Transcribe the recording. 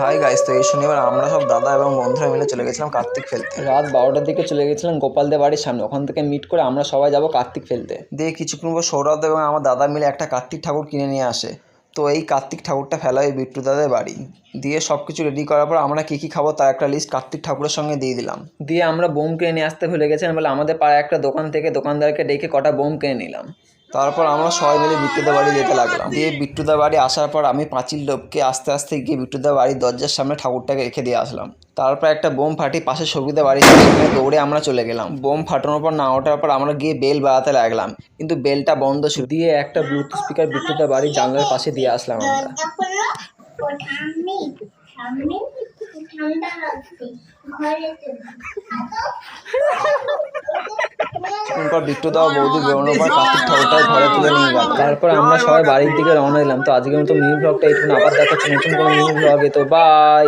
Hi guys, তো এই শনিবার আমরা সব দাদা এবং বন্ধুরা মিলে চলে গেছিলাম কার্তিক ফেলতে। রাত 12টার দিকে চলে গেছিলাম গোপালদের বাড়ির সামনে। ওখান থেকে মিট করে আমরা সবাই যাব কার্তিক ফেলতে। দিয়ে কিছুক্ষণ পর সৌরভ এবং আমার দাদা মিলে একটা কার্তিক ঠাকুর কিনে নিয়ে আসে। তো এই কার্তিক ঠাকুরটা ফেলা হয় বিট্টু দাদের বাড়ি। দিয়ে সব কিছু রেডি করার পর আমরা কী কী খাবো তার একটা লিস্ট কার্তিক ঠাকুরের সঙ্গে দিয়ে দিলাম। দিয়ে আমরা বোম কিনে নিয়ে আসতে ভুলে গেছিলাম বলে আমাদের পাড়ায় একটা দোকান থেকে দোকানদারকে ডেকে কটা বোম কিনে নিলাম। তারপর আমরা সবাই মিলে বিট্টুদার বাড়ি যেতে লাগলাম। দিয়ে বিট্টুদার বাড়ি আসার পর আমি পাঁচিল লোককে আস্তে আস্তে গিয়ে বিট্টুদার বাড়ির দরজার সামনে ঠাকুরটাকে রেখে দিয়ে আসলাম। তারপর একটা বোম ফাটি পাশে সবিতার বাড়ি সেখানে দৌড়ে আমরা চলে গেলাম। বোম ফাটানোর পর না ওঠার পর আমরা গিয়ে বেল বাজাতে লাগলাম, কিন্তু বেলটা বন্ধ ছিল। দিয়ে একটা ব্লুটুথ স্পিকার বিট্টুদার বাড়ির জানলার পাশে দিয়ে আসলাম আমরা। তারপর বিট্টুদা ও বৌদি বেরোনোর পর কার্তিক ঠাকুরটা ঘরে তুলে নিয়ে গেল। তারপর আমরা সবাই বাড়ির দিকে রওনা দিলাম। তো আজকের মতো মিনি ব্লগটা এইটুকু, আবার দেখা হচ্ছে নতুন কোনো মিনি ব্লগে। তো বাই।